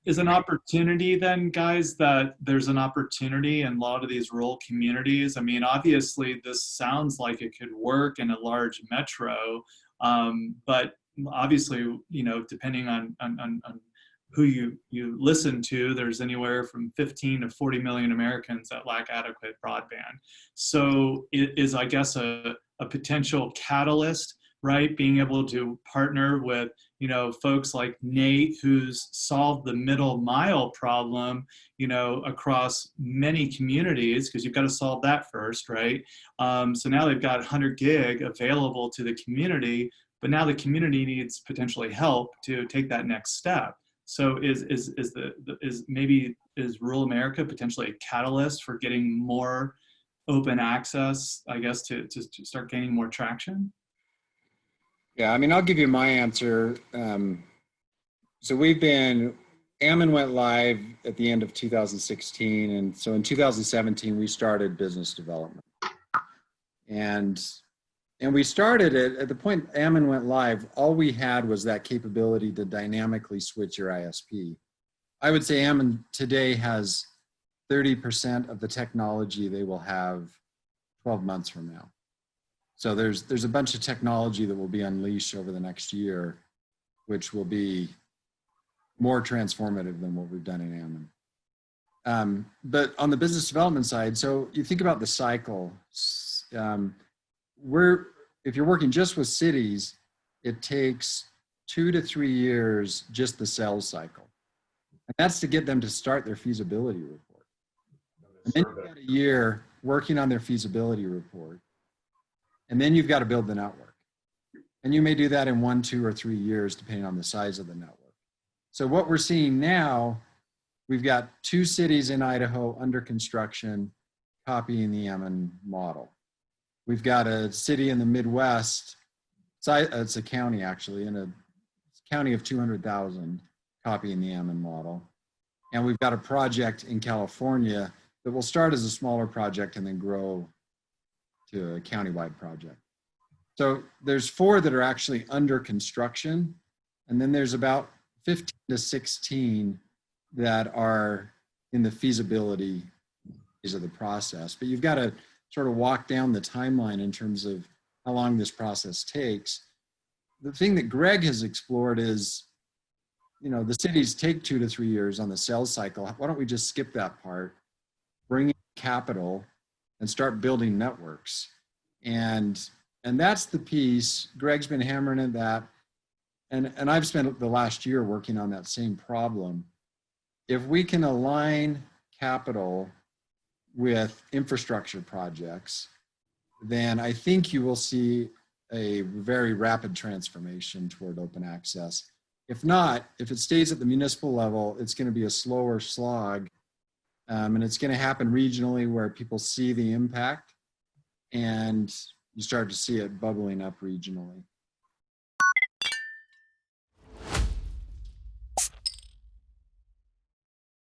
is an opportunity then, guys, that there's an opportunity in a lot of these rural communities? I mean, obviously, this sounds like it could work in a large metro, but obviously, you know, depending on who you listen to, there's anywhere from 15 to 40 million Americans that lack adequate broadband. So it is, I guess, a potential catalyst, right? Being able to partner with, you know, folks like Nate, who's solved the middle mile problem, you know, across many communities, because you've got to solve that first, right? So now they've got 100 gig available to the community, but now the community needs potentially help to take that next step. So is maybe is rural America potentially a catalyst for getting more open access, I guess, to start gaining more traction? Yeah, I mean, I'll give you my answer. So Ammon went live at the end of 2016. And so in 2017, we started business development. And we started it at the point Ammon went live, all we had was that capability to dynamically switch your ISP. I would say Ammon today has 30% of the technology they will have 12 months from now. So there's a bunch of technology that will be unleashed over the next year, which will be more transformative than what we've done in Ammon. But on the business development side, so you think about the cycle. If you're working just with cities, it takes 2 to 3 years just the sales cycle. And that's to get them to start their feasibility report. And then you've got a year working on their feasibility report. And then you've got to build the network. And you may do that in 1, 2, or 3 years, depending on the size of the network. So what we're seeing now, we've got 2 cities in Idaho under construction, copying the Ammon model. We've got a city in the Midwest, it's a county actually, in a county of 200,000, copying the Ammon model. And we've got a project in California that will start as a smaller project and then grow to a countywide project. So there's 4 that are actually under construction. And then there's about 15 to 16 that are in the feasibility phase of the process. But you've got to sort of walk down the timeline in terms of how long this process takes. The thing that Greg has explored is, you know, the cities take 2 to 3 years on the sales cycle. Why don't we just skip that part, bring in capital, and start building networks? And that's the piece. Greg's been hammering at that. And I've spent the last year working on that same problem. If we can align capital with infrastructure projects, then I think you will see a very rapid transformation toward open access. If not, if it stays at the municipal level, it's going to be a slower slog. And it's going to happen regionally where people see the impact and you start to see it bubbling up regionally.